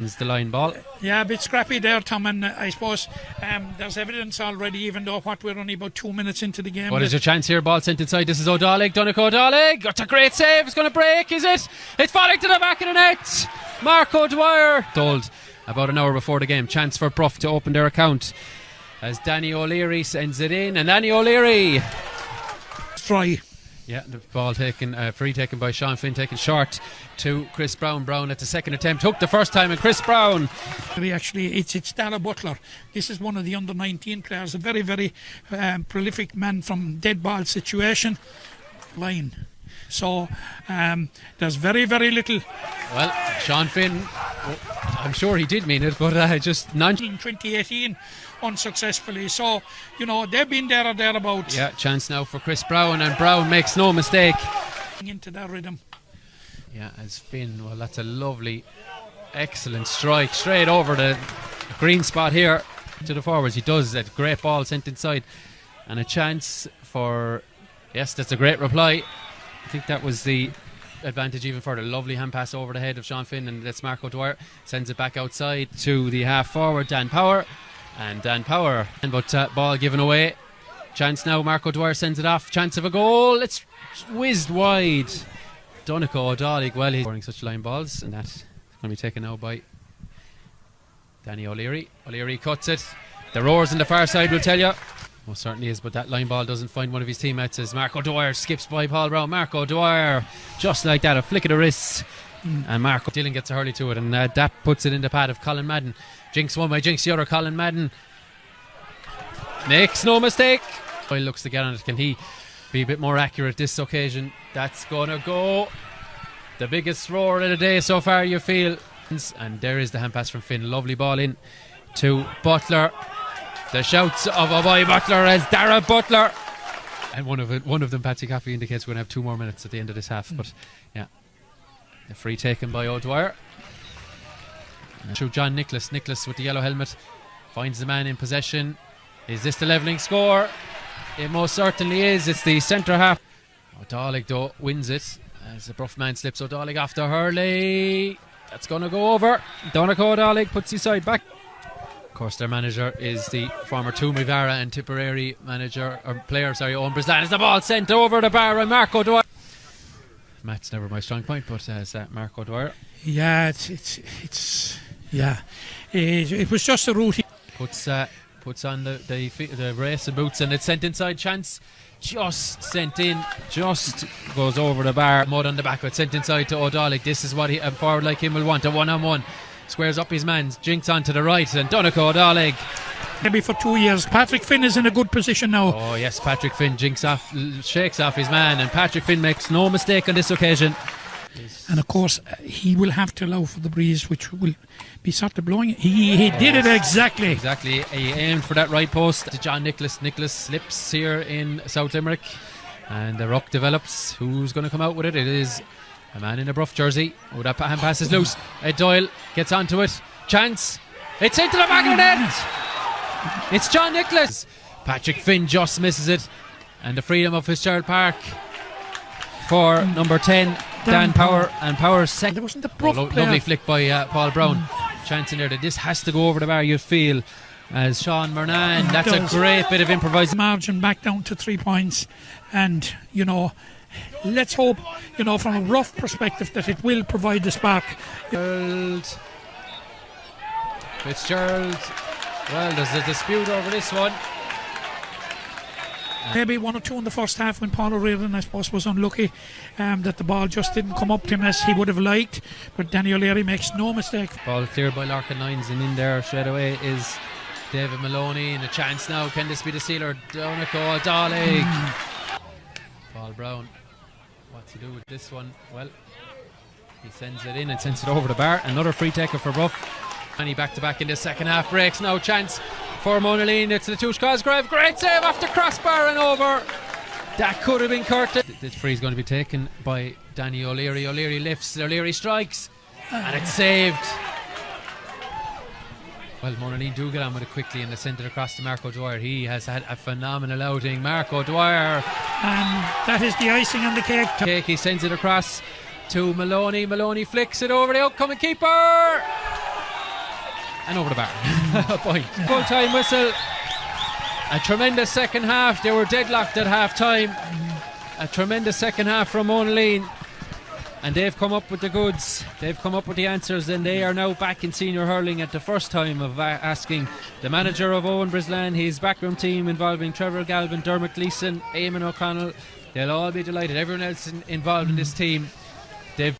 The line ball. Yeah, a bit scrappy there, Tom, and I suppose there's evidence already, even though we're only about 2 minutes into the game. What is your chance here? Ball sent inside. This is O'Dalig. Donegal O'Dalig. That's a great save. It's going to break, is it? It's falling to the back of the net. Marco Dwyer. Told about an hour before the game. Chance for Bruff to open their account as Danny O'Leary sends it in. And Danny O'Leary. Try. Yeah, the ball taken, free taken by Sean Finn, taken short to Chris Brown. Brown at the second attempt, hooked the first time, and Chris Brown. Actually, it's Dara Butler. This is one of the under 19 players, a very, very prolific man from dead ball situation. Line. So there's very, very little. Well, Sean Finn, I'm sure he did mean it, but just non. In 2018, unsuccessfully. So, you know, they've been there or thereabouts. Yeah, chance now for Chris Brown, and Brown makes no mistake. Into that rhythm. Yeah, as Finn, well, that's a lovely, excellent strike straight over the green spot here to the forwards. He does that great ball sent inside, and a chance for. Yes, that's a great reply. I think that was the advantage even further. Lovely hand pass over the head of Sean Finn, and that's Marco Dwyer. Sends it back outside to the half forward, Dan Power. And Dan Power. But ball given away. Chance now, Marco Dwyer sends it off. Chance of a goal. It's whizzed wide. Donegal O'Dalig, well, he's scoring such line balls, and that's going to be taken now by Danny O'Leary. O'Leary cuts it. The roars on the far side will tell you. Most certainly is, but that line ball doesn't find one of his teammates as Marco Dwyer skips by Paul Brown. Marco Dwyer, just like that, a flick of the wrist. And Marco Dillon gets a hurley to it, and that puts it in the pad of Colin Madden. Jinx one by Jinx the other. Colin Madden makes no mistake. He looks to get on it. Can he be a bit more accurate this occasion? That's gonna go. The biggest roar of the day so far, you feel. And there is the hand pass from Finn. Lovely ball in to Butler. The shouts of a boy Butler as Dara Butler. And one of them, Patsy Coffey, indicates we're going to have 2 more minutes at the end of this half. But yeah, the free taken by O'Dwyer. Through John Nicholas. Nicholas with the yellow helmet finds the man in possession. Is this the levelling score? It most certainly is. It's the centre half. O'Dalig though wins it as the Bruff man slips O'Dalig off to Hurley. That's going to go over. Donegal O'Dalig puts his side back. Of course, their manager is the former Toomevara and Tipperary manager or player, Owen Brislan. As the ball sent over the bar and Marco Dwyer. Matt's never my strong point, but as Marco Dwyer. Yeah, it was just a routine. Puts on the racing boots, and it's sent inside. Chance just sent in, just goes over the bar. Mud on the back, but sent inside to O'Dalig. This is what a forward like him will want, a one-on-one. Squares up his man, Jinx on to the right, and Donegal O'Dalig. Maybe for 2 years. Patrick Finn is in a good position now. Oh yes, Patrick Finn shakes off his man, and Patrick Finn makes no mistake on this occasion. And of course, he will have to allow for the breeze, which will be sort of blowing. He did it exactly. Exactly. He aimed for that right post to John Nicholas. Nicholas slips here in South Limerick, and the ruck develops. Who's going to come out with it? It is a man in a Bruff jersey. Oh, that hand pass is loose. Ed Doyle gets onto it. Chance. It's into the back of the net. It's John Nicholas. Patrick Finn just misses it, and the freedom of Fitzgerald Park for number 10. Dan Power, and Power's second. There wasn't the Bruff player. Lovely flick by Paul Brown. Chance in there that this has to go over the bar, you feel, as Sean Murnan. That's a great bit of improvisation. Margin back down to 3 points, and you know, let's hope, you know, from a rough perspective, that it will provide the spark. Fitzgerald. Well, there's a dispute over this one. Maybe 1 or 2 in the first half when Paul O'Riordan, I suppose, was unlucky that the ball just didn't come up to him as he would have liked. But Danny O'Leary makes no mistake. Ball cleared by Larkin Lyons, and in there straight away is David Maloney. And a chance now. Can this be the sealer? Donegal O'Dalig. Paul Brown. What's he do with this one? Well, he sends it in and sends it over the bar. Another free taker for Bruff. And he back to back in the second half. Breaks now. Chance for Monaleen. It's Latouche Cosgrave. Great save off the crossbar and over. That could have been Curtin. This free is going to be taken by Danny O'Leary. O'Leary lifts. O'Leary strikes. And it's saved. Well, Monaleen do get on with it quickly, and they send it across to Marco Dwyer. He has had a phenomenal outing. Marco Dwyer. And that is the icing on the cake. He sends it across to Maloney. Maloney flicks it over the outcoming keeper. and over the bar. A point. Full time whistle. A tremendous second half. They were deadlocked at half time. A tremendous second half from Monaleen. And they've come up with the goods. They've come up with the answers, and they are now back in senior hurling at the first time of asking the manager of Owen Brislan, his backroom team involving Trevor Galvin, Dermot Gleeson, Eamon O'Connell. They'll all be delighted. Everyone else involved in this team, they've